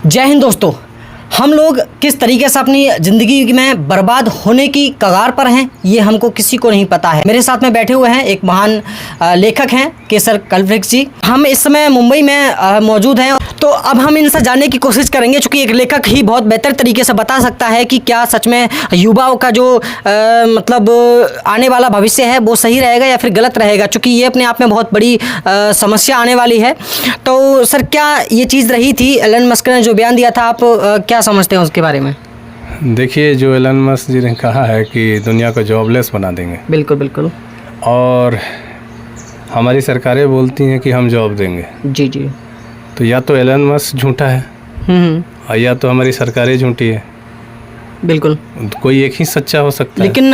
जय हिंद दोस्तों। हम लोग किस तरीके से अपनी ज़िंदगी में बर्बाद होने की कगार पर हैं ये हमको किसी को नहीं पता है। मेरे साथ में बैठे हुए हैं एक महान लेखक हैं केसर कल्पवृक्ष जी। हम इस समय मुंबई में मौजूद हैं, तो अब हम इनसे जानने की कोशिश करेंगे, क्योंकि एक लेखक ही बहुत बेहतर तरीके से बता सकता है कि क्या सच में युवाओं का जो मतलब आने वाला भविष्य है वो सही रहेगा या फिर गलत रहेगा, क्योंकि ये अपने आप में बहुत बड़ी समस्या आने वाली है। तो सर, क्या ये चीज़ रही थी एलन मस्क ने जो बयान दिया था, आप क्या समझते हैं उसके बारे में? देखिए, जो एलन मस्क जी ने कहा है कि दुनिया को जॉबलेस बना देंगे, बिल्कुल बिल्कुल, और हमारी सरकारें बोलती हैं कि हम जॉब देंगे। जी जी। तो या तो एलन मस्क झूठा है और या तो हमारी सरकारें झूठी है। बिल्कुल, कोई एक ही सच्चा हो सकता है। लेकिन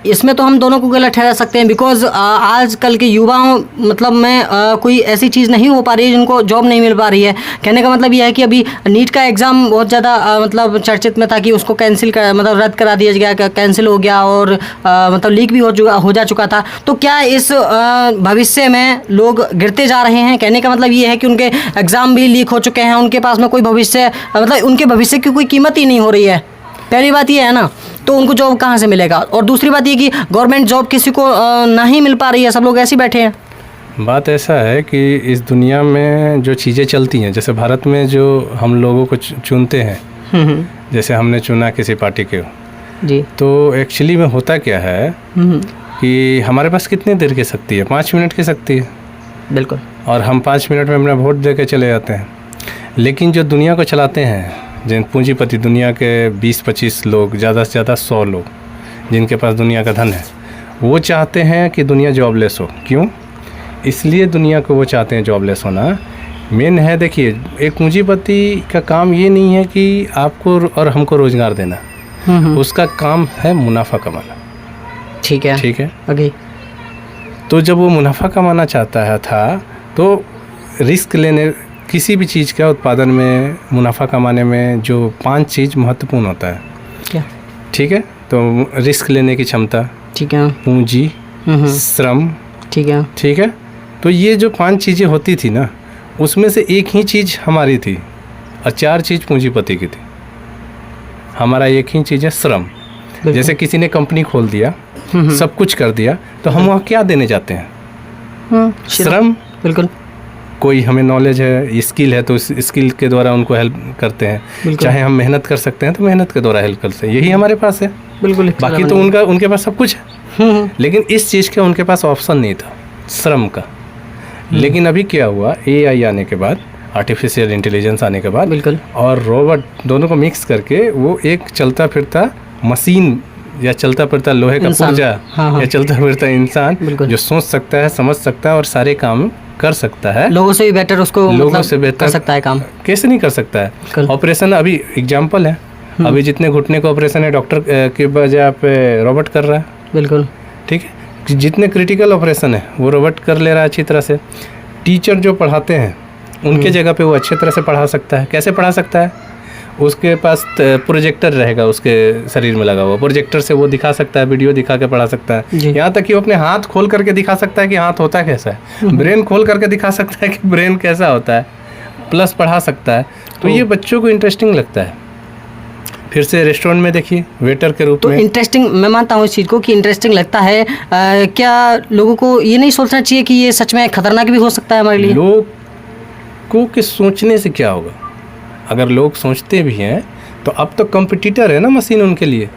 इसमें तो हम दोनों को गलत ठहरा सकते हैं, बिकॉज आजकल के युवाओं मतलब में कोई ऐसी चीज़ नहीं हो पा रही है जिनको जॉब नहीं मिल पा रही है। कहने का मतलब यह है कि अभी नीट का एग्ज़ाम बहुत ज़्यादा मतलब चर्चित में था कि उसको कैंसिल कर मतलब रद्द करा दिया गया, कैंसिल हो गया और मतलब लीक भी हो जा चुका था। तो क्या इस भविष्य में लोग गिरते जा रहे हैं? कहने का मतलब ये है कि उनके एग्ज़ाम भी लीक हो चुके हैं, उनके पास में कोई भविष्य मतलब उनके भविष्य की कोई कीमत ही नहीं हो रही है। पहली बात ये है ना, तो उनको जॉब कहाँ से मिलेगा? और दूसरी बात ये कि गवर्नमेंट जॉब किसी को नहीं मिल पा रही है, सब लोग ऐसे ही बैठे हैं। बात ऐसा है कि इस दुनिया में जो चीज़ें चलती हैं, जैसे भारत में जो हम लोगों को चुनते हैं, जैसे हमने चुना किसी पार्टी के जी, तो एक्चुअली में होता क्या है कि हमारे पास कितनी देर की शक्ति है? 5 मिनट की शक्ति है। बिल्कुल। और हम 5 मिनट में अपना वोट दे के चले जाते हैं। लेकिन जो दुनिया को चलाते हैं, जिन पूंजीपति दुनिया के 20-25 लोग, ज़्यादा से ज़्यादा 100 लोग जिनके पास दुनिया का धन है, वो चाहते हैं कि दुनिया जॉबलेस हो। क्यों? इसलिए दुनिया को वो चाहते हैं जॉबलेस होना। मेन है, देखिए, एक पूंजीपति का काम ये नहीं है कि आपको और हमको रोज़गार देना, उसका काम है मुनाफा कमाना। ठीक है, ठीक है, ओके। तो जब वो मुनाफा कमाना चाहता था तो रिस्क लेने, किसी भी चीज़ का उत्पादन में मुनाफा कमाने में जो 5 चीज़ महत्वपूर्ण होता है। क्या? ठीक है, तो रिस्क लेने की क्षमता, ठीक है, पूंजी, श्रम, ठीक है, ठीक है। तो ये जो 5 चीज़ें होती थी ना, उसमें से एक ही चीज़ हमारी थी और 4 चीज़ पूंजीपति की थी। हमारा एक ही चीज़ है श्रम। जैसे किसी ने कंपनी खोल दिया, सब कुछ कर दिया, तो हम वहाँ क्या देने जाते हैं? श्रम। बिल्कुल। कोई हमें नॉलेज है, स्किल है, तो इस स्किल के द्वारा उनको हेल्प करते हैं। चाहे हम मेहनत कर सकते हैं तो मेहनत के द्वारा हेल्प करते हैं। यही हमारे पास है। बिल्कुल। बाकी तो उनके पास सब कुछ है, लेकिन इस चीज़ का उनके पास ऑप्शन नहीं था, श्रम का। लेकिन अभी क्या हुआ, AI आने के बाद, आर्टिफिशियल इंटेलिजेंस आने के बाद, बिल्कुल, और रोबोट दोनों को मिक्स करके वो एक चलता फिरता मशीन या चलता फिरता लोहे का पुर्जा या चलता फिरता इंसान जो सोच सकता है, समझ सकता है और सारे काम कर सकता है। लोगों से भी बेटर उसको, लोगों मतलब से बेहतर कर सकता है काम। कैसे नहीं कर सकता है? ऑपरेशन, अभी एग्जाम्पल है, अभी जितने घुटने का ऑपरेशन है डॉक्टर के बजाय पे रोबोट कर रहा है। बिल्कुल, ठीक है। जितने क्रिटिकल ऑपरेशन है वो रोबोट कर ले रहा है अच्छी तरह से। टीचर जो पढ़ाते हैं उनके जगह पे वो अच्छी तरह से पढ़ा सकता है। कैसे पढ़ा सकता है? उसके पास प्रोजेक्टर रहेगा, उसके शरीर में लगा हुआ प्रोजेक्टर से वो दिखा सकता है, वीडियो दिखा के पढ़ा सकता है। यहाँ तक कि वो अपने हाथ खोल करके दिखा सकता है कि हाथ होता कैसा है, ब्रेन खोल करके दिखा सकता है कि ब्रेन कैसा होता है, प्लस पढ़ा सकता है। तो ये बच्चों को इंटरेस्टिंग लगता है। फिर से रेस्टोरेंट में देखिए, वेटर के रूप में। तो इंटरेस्टिंग, मैं मानता हूँ इस चीज़ को कि इंटरेस्टिंग लगता है। क्या लोगों को ये नहीं सोचना चाहिए कि ये सच में खतरनाक भी हो सकता है हमारे लिए? लोगों के सोचने से क्या होगा? अगर लोग सोचते भी हैं तो अब तो कंपटीटर है ना मशीन उनके लिए।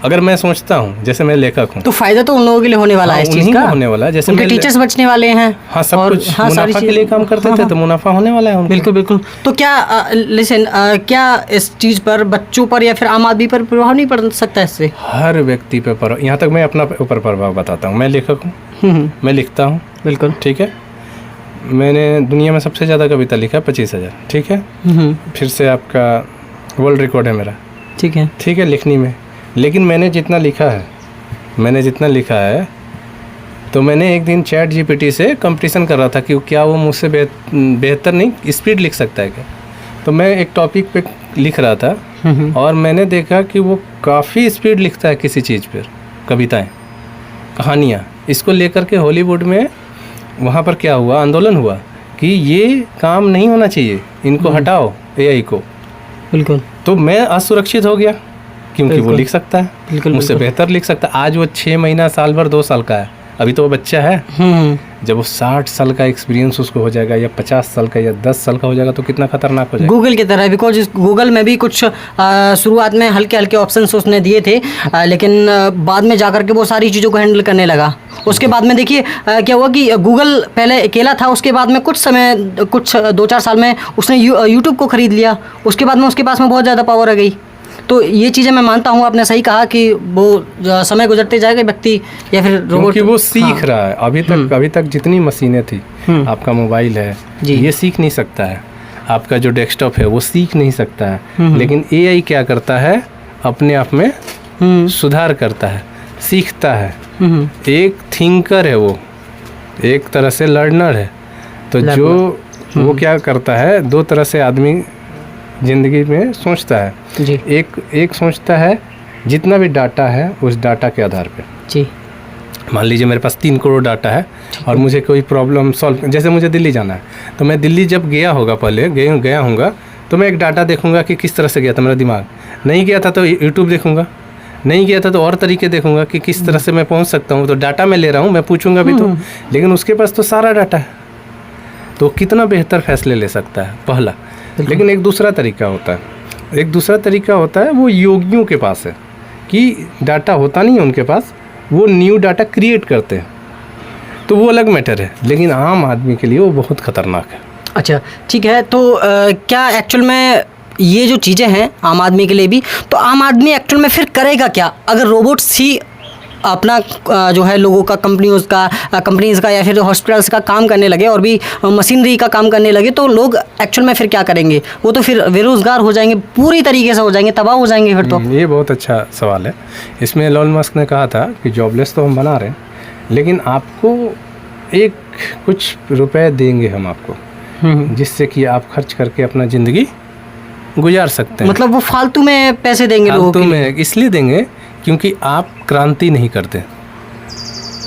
अगर मैं सोचता हूँ, जैसे मैं लेखक हूँ, तो फायदा तो उन लोगों के लिए होने वाला है इस चीज़ का, होने वाला है। जैसे उनके टीचर्स बचने वाले हैं। हाँ, सब कुछ मुनाफा के लिए काम करते थे, तो मुनाफा होने वाला है उनको। बिल्कुल बिल्कुल। तो क्या लिसन, क्या इस चीज़ पर बच्चों पर या फिर आम आदमी पर प्रभाव नहीं पड़ सकता इससे? हर व्यक्ति पे प्रभाव। यहाँ तक मैं अपना ऊपर प्रभाव बताता हूँ। मैं लेखक हूँ, मैं लिखता हूँ। बिल्कुल, ठीक है। मैंने दुनिया में सबसे ज़्यादा कविता लिखा है, 25,000। ठीक है। फिर से आपका वर्ल्ड रिकॉर्ड है मेरा। ठीक है, ठीक है, लिखने में। लेकिन मैंने जितना लिखा है तो मैंने एक दिन चैट GPT से कंपटीशन कर रहा था कि क्या वो मुझसे बेहतर नहीं स्पीड लिख सकता है क्या। तो मैं एक टॉपिक पे लिख रहा था और मैंने देखा कि वो काफ़ी स्पीड लिखता है किसी चीज़ पर, कविताएँ, कहानियाँ। इसको लेकर के हॉलीवुड में वहाँ पर क्या हुआ, आंदोलन हुआ कि ये काम नहीं होना चाहिए, इनको हटाओ AI को। बिल्कुल तो मैं असुरक्षित हो गया, क्योंकि वो बिल्कुल। लिख सकता है, बिल्कुल, मुझसे बिल्कुल। बेहतर लिख सकता है। आज वो 6 महीना, साल भर, 2 साल का है, अभी तो वो बच्चा है। जब वो 60 साल का एक्सपीरियंस उसको हो जाएगा, या 50 साल का, या 10 साल का हो जाएगा, तो कितना खतरनाक हो जाएगा। गूगल की तरह, बिकॉज इस गूगल में भी कुछ शुरुआत में हल्के हल्के ऑप्शंस उसने दिए थे, लेकिन बाद में जाकर के वो सारी चीज़ों को हैंडल करने लगा। उसके बाद में देखिए क्या हुआ कि गूगल पहले अकेला था, उसके बाद में कुछ 2-4 साल में उसने यूट्यूब को ख़रीद लिया, उसके बाद में उसके पास में बहुत ज़्यादा पावर आ गई। तो ये चीज़ें मैं मानता हूँ, आपने सही कहा कि वो समय गुजरते जाएगा व्यक्ति या फिर रोबोट, क्योंकि वो सीख रहा है। अभी तक जितनी मशीनें थी, आपका मोबाइल है, ये सीख नहीं सकता है, आपका जो डेस्कटॉप है वो सीख नहीं सकता है, लेकिन एआई क्या करता है, अपने आप में सुधार करता है, सीखता है। एक थिंकर है वो, एक तरह से लर्नर है। तो जो वो क्या करता है, 2 तरह से आदमी ज़िंदगी में सोचता है जी। एक सोचता है जितना भी डाटा है उस डाटा के आधार पे। जी। मान लीजिए मेरे पास 3 करोड़ डाटा है और मुझे कोई प्रॉब्लम सॉल्व, जैसे मुझे दिल्ली जाना है, तो मैं दिल्ली जब गया होगा, पहले गया हूँगा, तो मैं एक डाटा देखूंगा कि किस तरह से गया था मेरा दिमाग। नहीं गया था तो यूट्यूब देखूंगा, नहीं गया था तो और तरीके देखूंगा कि किस तरह से मैं पहुँच सकता हूँ। तो डाटा मैं ले रहा हूँ, मैं पूछूंगा भी तो, लेकिन उसके पास तो सारा डाटा है, तो कितना बेहतर फैसले ले सकता है, पहला। लेकिन एक दूसरा तरीका होता है, वो योगियों के पास है कि डाटा होता नहीं है उनके पास, वो न्यू डाटा क्रिएट करते हैं, तो वो अलग मैटर है। लेकिन आम आदमी के लिए वो बहुत खतरनाक है। अच्छा, ठीक है। तो क्या एक्चुअल में ये जो चीज़ें हैं आम आदमी के लिए भी, तो आम आदमी एक्चुअल में फिर करेगा क्या अगर रोबोट्स ही अपना जो है लोगों का, कंपनीज़ का या फिर हॉस्पिटल्स का काम करने लगे और भी मशीनरी का काम करने लगे, तो लोग एक्चुअल में फिर क्या करेंगे? वो तो फिर बेरोज़गार हो जाएंगे, पूरी तरीके से हो जाएंगे, तबाह हो जाएंगे फिर तो। ये बहुत अच्छा सवाल है। इसमें एलोन मस्क ने कहा था कि जॉबलेस तो हम बना रहे हैं, लेकिन आपको कुछ रुपए देंगे हम आपको, जिससे कि आप खर्च करके अपना ज़िंदगी गुजार सकते हैं। मतलब वो फालतू में पैसे देंगे लोगों को? फालतू में इसलिए देंगे क्योंकि आप क्रांति नहीं करते,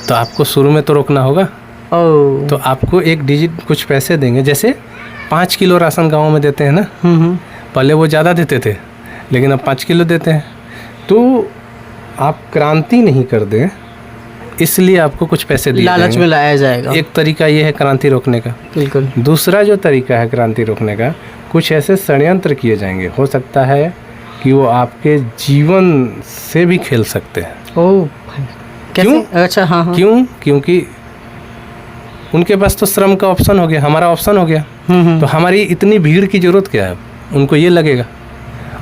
तो आपको शुरू में तो रोकना होगा। तो आपको एक डिजिट कुछ पैसे देंगे, जैसे 5 किलो राशन गाँव में देते हैं ना, पहले वो ज़्यादा देते थे, लेकिन अब 5 किलो देते हैं। तो आप क्रांति नहीं कर दें, इसलिए आपको कुछ पैसे दिए लालच में लाया जाएगा। एक तरीका ये है क्रांति रोकने का। बिल्कुल। दूसरा जो तरीका है क्रांति रोकने का, कुछ ऐसे षड्यंत्र किए जाएंगे, हो सकता है कि वो आपके जीवन से भी खेल सकते हैं। ओह, कैसे? क्यों? अच्छा, हाँ। क्यों? क्योंकि उनके पास तो श्रम का ऑप्शन हो गया, हमारा ऑप्शन हो गया, तो हमारी इतनी भीड़ की ज़रूरत क्या है, उनको ये लगेगा।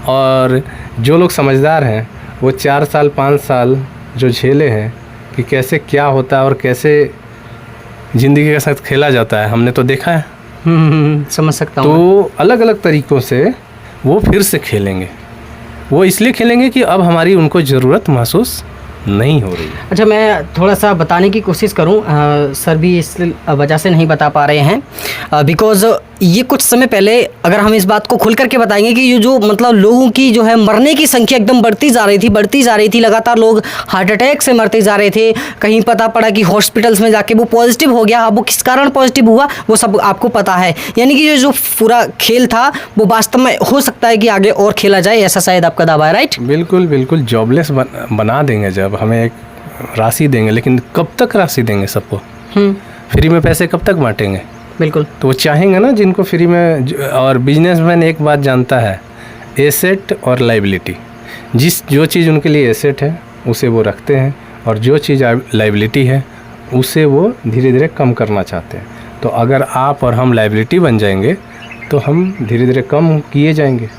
और जो लोग समझदार हैं वो 4 साल 5 साल जो झेले हैं कि कैसे क्या होता है और कैसे ज़िंदगी के साथ खेला जाता है, हमने तो देखा है। समझ सकता हूँ। तो अलग अलग तरीक़ों से वो फिर से खेलेंगे। वो इसलिए खेलेंगे कि अब हमारी उनको ज़रूरत महसूस नहीं हो रही है। अच्छा, मैं थोड़ा सा बताने की कोशिश करूं, सर भी इस वजह से नहीं बता पा रहे हैं, बिकॉज़ ये कुछ समय पहले अगर हम इस बात को खुल करके बताएंगे कि ये जो मतलब लोगों की जो है मरने की संख्या एकदम बढ़ती जा रही थी, लगातार लोग हार्ट अटैक से मरते जा रहे थे। कहीं पता पड़ा कि हॉस्पिटल्स में जाके वो पॉजिटिव हो गया। अब वो किस कारण पॉजिटिव हुआ वो सब आपको पता है। यानी कि ये जो पूरा खेल था वो वास्तव में हो सकता है कि आगे और खेला जाए, ऐसा शायद आपका दावा है, राइट? बिल्कुल बिल्कुल। जॉबलेस बना देंगे जब, हमें एक राशि देंगे, लेकिन कब तक राशि देंगे सबको? फ्री में पैसे कब तक बांटेंगे? बिल्कुल। तो वो चाहेंगे ना जिनको फ्री में। और बिजनेसमैन एक बात जानता है, एसेट और लाइबिलिटी। जो चीज़ उनके लिए एसेट है उसे वो रखते हैं, और जो चीज़ लाइबिलिटी है उसे वो धीरे धीरे कम करना चाहते हैं। तो अगर आप और हम लाइबिलिटी बन जाएंगे तो हम धीरे धीरे कम किए जाएंगे।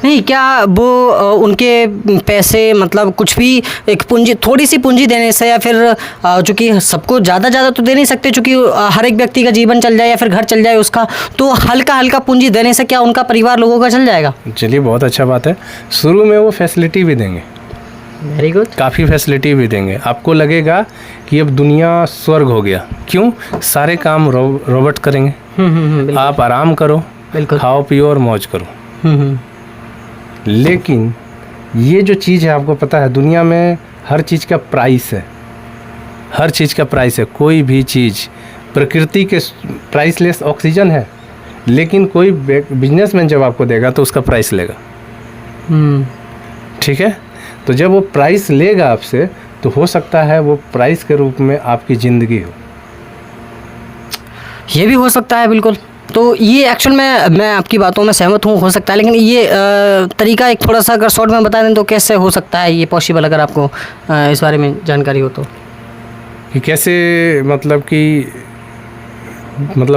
नहीं, क्या वो उनके पैसे मतलब कुछ भी एक पूंजी, थोड़ी सी पूंजी देने से, या फिर चूँकि सबको ज़्यादा तो दे नहीं सकते, चूँकि हर एक व्यक्ति का जीवन चल जाए या फिर घर चल जाए उसका, तो हल्का पूंजी देने से क्या उनका परिवार लोगों का चल जाएगा? चलिए, बहुत अच्छा बात है। शुरू में वो फैसिलिटी भी देंगे, वेरी गुड, काफ़ी फैसिलिटी भी देंगे। आपको लगेगा कि अब दुनिया स्वर्ग हो गया। क्यों? सारे काम रोबोट करेंगे। आप आराम करो, खाओ पियो और मौज करो। लेकिन ये जो चीज़ है, आपको पता है दुनिया में हर चीज़ का प्राइस है, कोई भी चीज़। प्रकृति के प्राइसलेस ऑक्सीजन है, लेकिन कोई बिजनेसमैन जब आपको देगा तो उसका प्राइस लेगा। ठीक है, तो जब वो प्राइस लेगा आपसे तो हो सकता है वो प्राइस के रूप में आपकी ज़िंदगी हो। ये भी हो सकता है बिल्कुल। तो ये एक्चुअल में मैं आपकी बातों में सहमत हूँ, हो सकता है, लेकिन ये तरीका एक थोड़ा सा अगर शॉर्ट में बता दें तो कैसे हो सकता है ये पॉसिबल, अगर आपको इस बारे में जानकारी हो तो। कि कैसे मतलब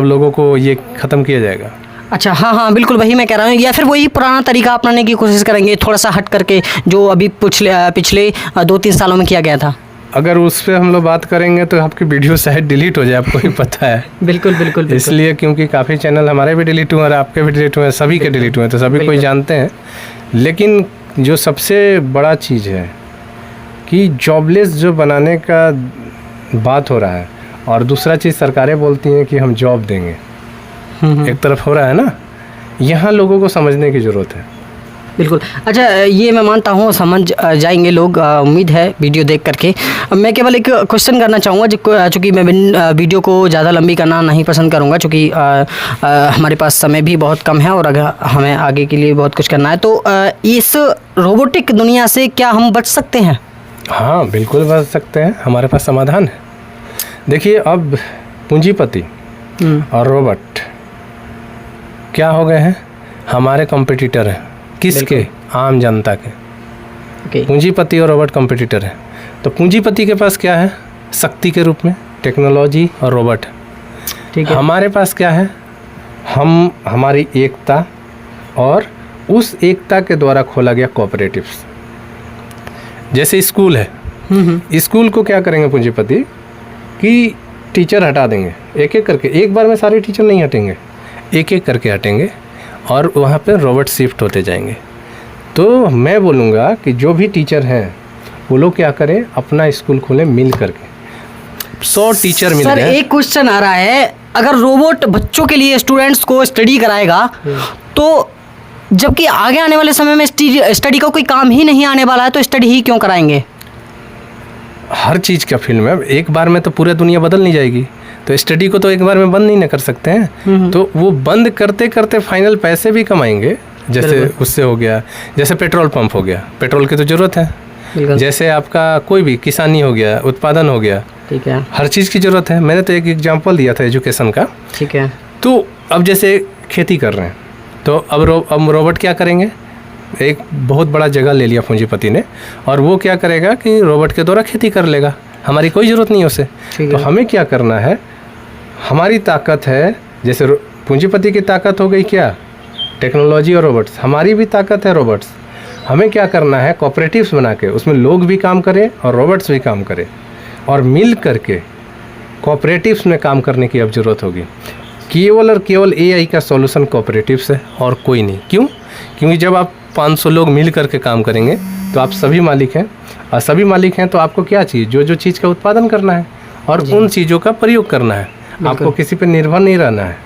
लोगों को ये ख़त्म किया जाएगा। अच्छा, हाँ बिल्कुल वही मैं कह रहा हूँ, या फिर वही पुराना तरीका अपनाने की कोशिश करेंगे थोड़ा सा हट करके जो अभी पिछले 2-3 सालों में किया गया था। अगर उस पर हम लोग बात करेंगे तो आपकी वीडियो शायद डिलीट हो जाए, आपको ही पता है। बिल्कुल। इसलिए क्योंकि काफ़ी चैनल हमारे भी डिलीट हुए और आपके भी डिलीट हुए, सभी के डिलीट हुए, तो सभी कोई जानते हैं। लेकिन जो सबसे बड़ा चीज़ है कि जॉबलेस जो बनाने का बात हो रहा है, और दूसरा चीज़ सरकारें बोलती हैं कि हम जॉब देंगे, एक तरफ हो रहा है ना, यहाँ लोगों को समझने की ज़रूरत है। बिल्कुल। अच्छा, ये मैं मानता हूँ समझ जाएंगे लोग, उम्मीद है वीडियो देख करके। मैं केवल एक क्वेश्चन करना चाहूँगा, चूँकि मैं वीडियो को ज़्यादा लंबी करना नहीं पसंद करूँगा, चूँकि हमारे पास समय भी बहुत कम है और अगर हमें आगे के लिए बहुत कुछ करना है, तो इस रोबोटिक दुनिया से क्या हम बच सकते हैं? हाँ बिल्कुल बच सकते हैं, हमारे पास समाधान है। देखिए, अब पूंजीपति और रोबोट क्या हो गए हैं, हमारे कॉम्पिटिटर हैं। किसके? आम जनता के। पूंजीपति और रोबोट कॉम्पिटिटर है। तो पूंजीपति के पास क्या है? शक्ति के रूप में टेक्नोलॉजी और रोबोट। ठीक है। हमारे पास क्या है? हमारी एकता, और उस एकता के द्वारा खोला गया कोऑपरेटिव्स। जैसे स्कूल है, स्कूल को क्या करेंगे पूंजीपति कि टीचर हटा देंगे एक एक करके, एक बार में सारे टीचर नहीं हटेंगे, एक एक करके हटेंगे और वहाँ पे रोबोट शिफ्ट होते जाएंगे। तो मैं बोलूँगा कि जो भी टीचर हैं वो लोग क्या करें, अपना स्कूल खोलें मिल करके, 100 टीचर मिल जाएं। सर, एक क्वेश्चन आ रहा है, अगर रोबोट बच्चों के लिए, स्टूडेंट्स को स्टडी कराएगा, तो जबकि आगे आने वाले समय में स्टडी का कोई काम ही नहीं आने वाला है, तो स्टडी ही क्यों कराएंगे? हर चीज़ का फील्ड में एक बार में तो पूरी दुनिया बदल नहीं जाएगी, तो स्टडी को तो एक बार में बंद नहीं ना कर सकते हैं। तो वो बंद करते करते फाइनल पैसे भी कमाएंगे। जैसे उससे हो गया, जैसे पेट्रोल पंप हो गया, पेट्रोल की तो ज़रूरत है। जैसे आपका कोई भी किसानी हो गया, उत्पादन हो गया, ठीक है, हर चीज़ की ज़रूरत है। मैंने तो एक एग्जांपल दिया था एजुकेशन का, ठीक है। तो अब जैसे खेती कर रहे हैं, तो अब रोबोट क्या करेंगे, एक बहुत बड़ा जगह ले लिया पूंजीपति ने, और वो क्या करेगा कि रोबोट के द्वारा खेती कर लेगा, हमारी कोई ज़रूरत नहीं उसे। तो हमें क्या करना है, हमारी ताकत है, जैसे पूंजीपति की ताकत हो गई क्या, टेक्नोलॉजी और रोबोट्स, हमारी भी ताकत है रोबोट्स। हमें क्या करना है, कोऑपरेटिव्स बना के उसमें लोग भी काम करें और रोबोट्स भी काम करें, और मिल करके कोऑपरेटिव्स में काम करने की अब ज़रूरत होगी। केवल और केवल एआई का सॉल्यूशन कोऑपरेटिव्स है और कोई नहीं। क्यों? क्योंकि जब आप 500 लोग मिल करके काम करेंगे तो आप सभी मालिक हैं, और सभी मालिक हैं तो आपको क्या चाहिए, जो चीज़ का उत्पादन करना है और उन चीज़ों का प्रयोग करना है, आपको किसी पर निर्भर नहीं रहना है।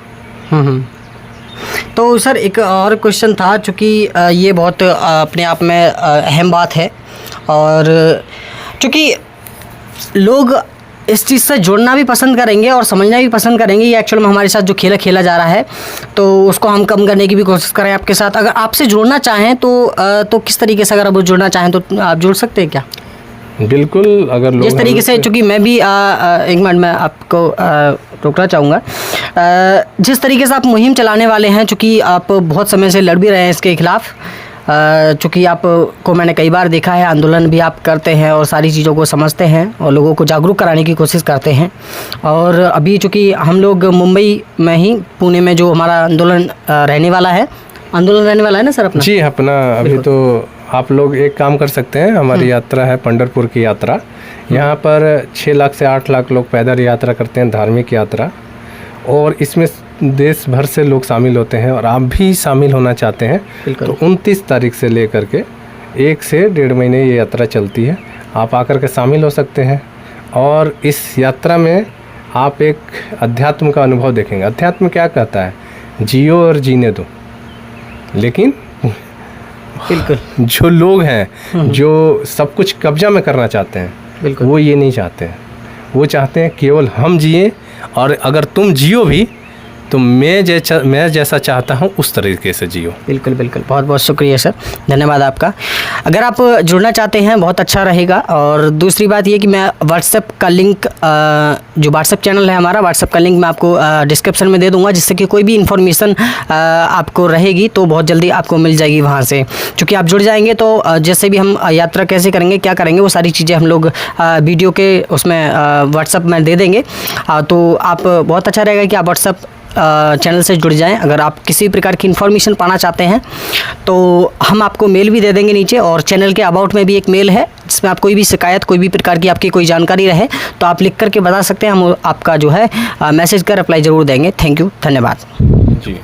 तो सर, एक और क्वेश्चन था, चूँकि ये बहुत अपने आप में अहम बात है, और चूँकि लोग इस चीज़ से जुड़ना भी पसंद करेंगे और समझना भी पसंद करेंगे, ये एक्चुअल में हमारे साथ जो खेला जा रहा है, तो उसको हम कम करने की भी कोशिश करें आपके साथ। अगर आपसे जुड़ना चाहें तो किस तरीके से, अगर आप जुड़ना चाहें तो आप जुड़ सकते हैं क्या? बिल्कुल। अगर लोग जिस तरीके से, चूँकि मैं भी एक मिनट में आपको रोकना चाहूँगा, जिस तरीके से आप मुहिम चलाने वाले हैं, चूँकि आप बहुत समय से लड़ भी रहे हैं इसके खिलाफ, चूँकि आपको मैंने कई बार देखा है, आंदोलन भी आप करते हैं और सारी चीज़ों को समझते हैं और लोगों को जागरूक कराने की कोशिश करते हैं। और अभी चूँकि हम लोग मुंबई में ही, पुणे में जो हमारा आंदोलन रहने वाला है ना सर अपना? जी, अपना अभी तो आप लोग एक काम कर सकते हैं, हमारी यात्रा है पंढरपुर की यात्रा। यहाँ पर 6 लाख से 8 लाख लोग पैदल यात्रा करते हैं, धार्मिक यात्रा, और इसमें देश भर से लोग शामिल होते हैं, और आप भी शामिल होना चाहते हैं तो 29 तारीख से लेकर के 1 से 1.5 महीने ये यात्रा चलती है। आप आकर के शामिल हो सकते हैं, और इस यात्रा में आप एक अध्यात्म का अनुभव देखेंगे। अध्यात्म क्या कहता है, जियो और जीने दो। लेकिन बिल्कुल जो लोग हैं जो सब कुछ कब्जा में करना चाहते हैं, वो ये नहीं चाहते हैं। वो चाहते हैं केवल हम जिए, और अगर तुम जियो भी तो मैं जैसा चाहता हूँ उस तरीके से जियो। बिल्कुल बिल्कुल, बहुत बहुत शुक्रिया सर, धन्यवाद आपका। अगर आप जुड़ना चाहते हैं बहुत अच्छा रहेगा। और दूसरी बात ये कि मैं व्हाट्सएप का लिंक, जो व्हाट्सएप चैनल है हमारा, व्हाट्सएप का लिंक मैं आपको डिस्क्रिप्शन में दे दूंगा, जिससे कि कोई भी इन्फॉर्मेशन आपको रहेगी तो बहुत जल्दी आपको मिल जाएगी वहाँ से। क्योंकि आप जुड़ जाएंगे तो जैसे भी हम यात्रा कैसे करेंगे, क्या करेंगे, वो सारी चीज़ें हम लोग वीडियो के उसमें व्हाट्सएप में दे देंगे। तो आप बहुत अच्छा रहेगा कि आप व्हाट्सएप चैनल से जुड़ जाएं। अगर आप किसी प्रकार की इन्फॉर्मेशन पाना चाहते हैं तो हम आपको मेल भी दे देंगे नीचे, और चैनल के अबाउट में भी एक मेल है जिसमें आप कोई भी शिकायत, कोई भी प्रकार की आपकी कोई जानकारी रहे तो आप लिख करके बता सकते हैं, हम आपका जो है मैसेज का रिप्लाई ज़रूर देंगे। थैंक यू, धन्यवाद जी।